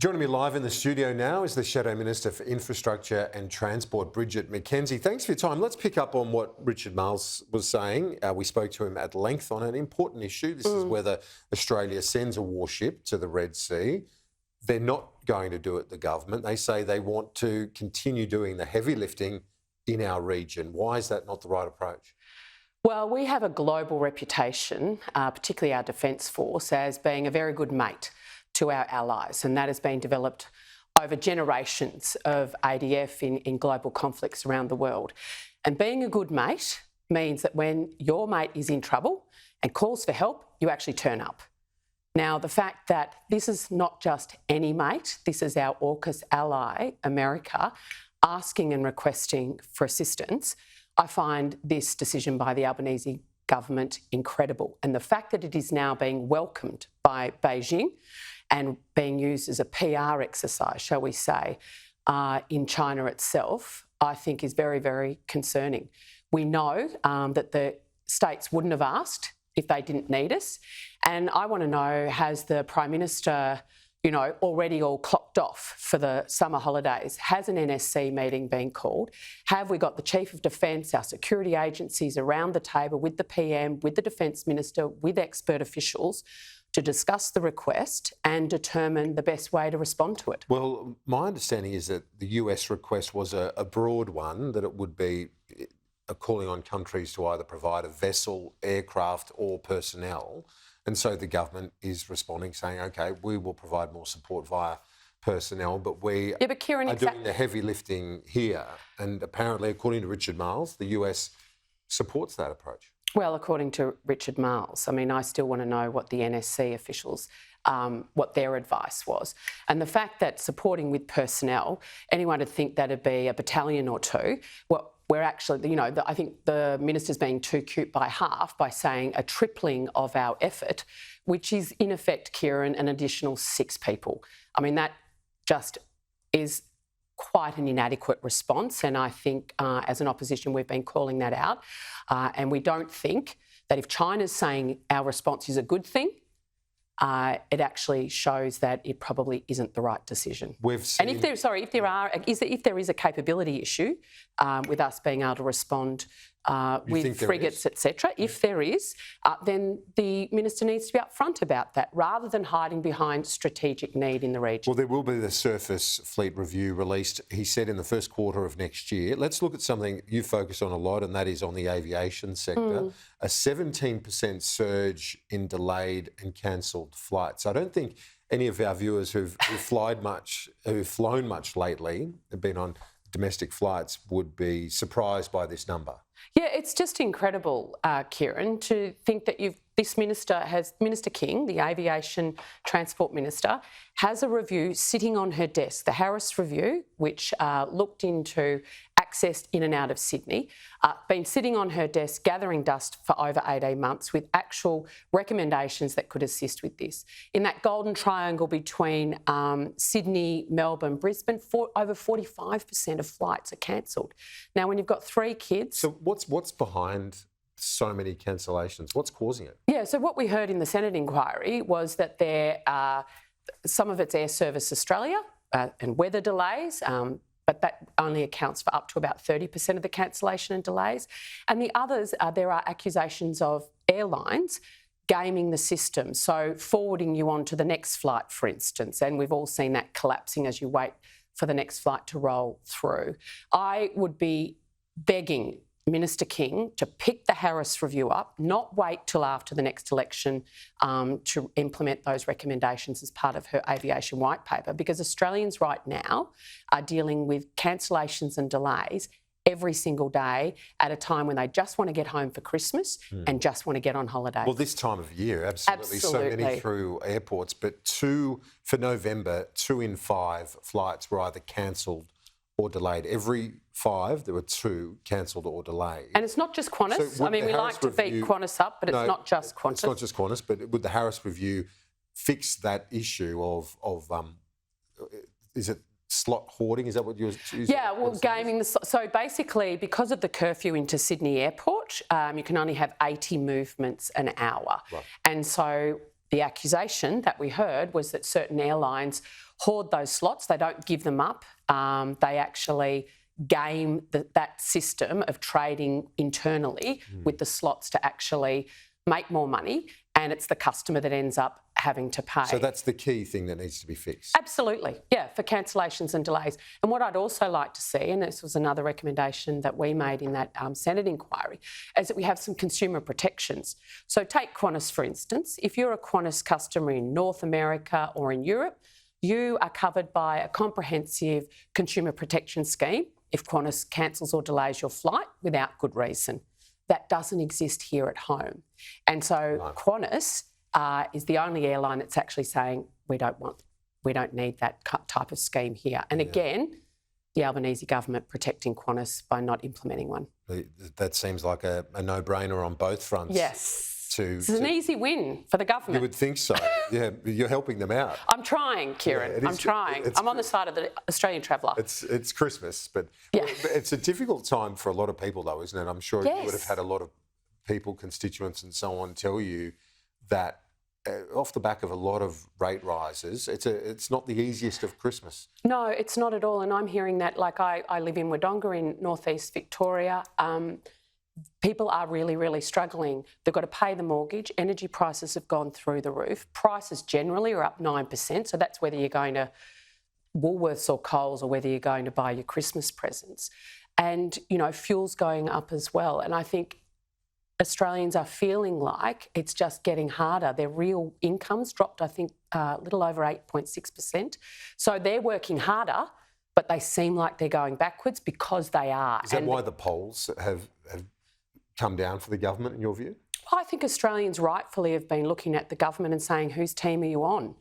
Joining me live in the studio now is the Shadow Minister for Infrastructure and Transport, Bridget McKenzie. Thanks for your time. Let's pick up on what Richard Marles was saying. We spoke to him at length on an important issue. This is whether Australia sends a warship to the Red Sea. They're not going to do it, the government. They say they want to continue doing the heavy lifting in our region. Why is that not the right approach? Well, we have a global reputation, particularly our Defence Force, as being a very good mate to our allies, and that has been developed over generations of ADF in global conflicts around the world. And being a good mate means that when your mate is in trouble and calls for help, you actually turn up. Now, the fact that this is not just any mate, this is our AUKUS ally, America, asking and requesting for assistance, I find this decision by the Albanese government incredible. And the fact that it is now being welcomed by Beijing and being used as a PR exercise, shall we say, in China itself, I think is very, very concerning. We know that the states wouldn't have asked if they didn't need us. And I want to know, has the Prime Minister, already all clocked off for the summer holidays? Has an NSC meeting been called? Have we got the Chief of Defence, our security agencies around the table with the PM, with the Defence Minister, with expert officials to discuss the request and determine the best way to respond to it? Well, my understanding is that the US request was a broad one, that it would be calling on countries to either provide a vessel, aircraft or personnel. And so the government is responding, saying, OK, we will provide more support via personnel, but we are doing the heavy lifting here. And apparently, according to Richard Marles, the US supports that approach. Well, according to Richard Marles, I still want to know what the NSC officials, what their advice was. And the fact that supporting with personnel, anyone would think that'd be a battalion or two. Well, we're actually, I think the minister's being too cute by half by saying a tripling of our effort, which is in effect, Kieran, an additional 6 people. That just is quite an inadequate response. And I think as an opposition, we've been calling that out. And we don't think that if China's saying our response is a good thing, it actually shows that it probably isn't the right decision. And if there is a capability issue with us being able to respond with frigates, etc., if there is, then the minister needs to be upfront about that rather than hiding behind strategic need in the region. Well, there will be the surface fleet review released, he said, in the first quarter of next year. Let's look at something you focus on a lot, and that is on the aviation sector. A 17% surge in delayed and cancelled flights. I don't think any of our viewers who've flown much lately, have been on domestic flights, would be surprised by this number. Yeah, it's just incredible, Kieran, to think that Minister King, the Aviation Transport Minister, has a review sitting on her desk, the Harris Review, which looked into access in and out of Sydney, been sitting on her desk gathering dust for over 18 months with actual recommendations that could assist with this. In that golden triangle between Sydney, Melbourne, Brisbane, over 45% of flights are cancelled. Now, when you've got 3 kids... So what's behind so many cancellations? What's causing it? Yeah, so what we heard in the Senate inquiry was that there are some of it's Air Service Australia and weather delays, but that only accounts for up to about 30% of the cancellation and delays. And the others, there are accusations of airlines gaming the system, so forwarding you on to the next flight, for instance, and we've all seen that collapsing as you wait for the next flight to roll through. I would be begging Minister King to pick the Harris Review up, not wait till after the next election to implement those recommendations as part of her aviation white paper, because Australians right now are dealing with cancellations and delays every single day at a time when they just want to get home for Christmas and just want to get on holiday. Well, this time of year, absolutely. So many through airports, but for November, 2 in 5 flights were either cancelled or delayed. Every 5, there were 2 cancelled or delayed. And it's not just Qantas. We like to beat Qantas up, but it's not just Qantas. It's not just Qantas, but would the Harris Review fix that issue of is it slot hoarding? Is that what you're using? Yeah, well, gaming. So basically, because of the curfew into Sydney Airport, you can only have 80 movements an hour. Right. And so The accusation that we heard was that certain airlines hoard those slots. They don't give them up. They actually game that system of trading internally with the slots to actually make more money, and it's the customer that ends up having to pay. So that's the key thing that needs to be fixed. Absolutely, yeah, for cancellations and delays. And what I'd also like to see, and this was another recommendation that we made in that Senate inquiry, is that we have some consumer protections. So take Qantas, for instance. If you're a Qantas customer in North America or in Europe, you are covered by a comprehensive consumer protection scheme if Qantas cancels or delays your flight without good reason. That doesn't exist here at home. And so Qantas is the only airline that's actually saying we don't need that type of scheme here. And again, the Albanese government protecting Qantas by not implementing one. That seems like a no-brainer on both fronts. Yes. It's an easy win for the government. You would think so. Yeah, you're helping them out. I'm trying, Kieran. Yeah, I'm trying. I'm on the side of the Australian traveller. It's Christmas, but it's a difficult time for a lot of people, though, isn't it? I'm sure you would have had a lot of people, constituents and so on tell you that off the back of a lot of rate rises, it's not the easiest of Christmas. No, it's not at all. And I'm hearing that, like I live in Wodonga in northeast Victoria. People are really, really struggling. They've got to pay the mortgage. Energy prices have gone through the roof. Prices generally are up 9%. So that's whether you're going to Woolworths or Coles or whether you're going to buy your Christmas presents. And, you know, fuel's going up as well. And I think Australians are feeling like it's just getting harder. Their real income's dropped, I think, a little over 8.6%. So they're working harder, but they seem like they're going backwards because they are. Is that why the polls have come down for the government, in your view? Well, I think Australians rightfully have been looking at the government and saying, whose team are you on?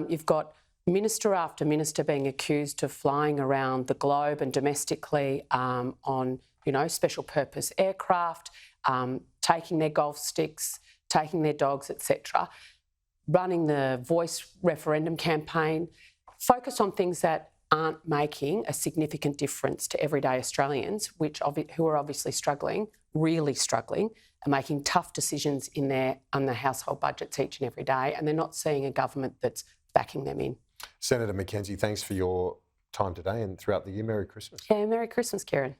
You've got minister after minister being accused of flying around the globe and domestically on, you know, special purpose aircraft, taking their golf sticks, taking their dogs, etc., running the voice referendum campaign, focus on things that aren't making a significant difference to everyday Australians, who are obviously struggling, really struggling, and making tough decisions on their household budgets each and every day, and they're not seeing a government that's backing them in. Senator McKenzie, thanks for your time today and throughout the year. Merry Christmas. Yeah, Merry Christmas, Kieran.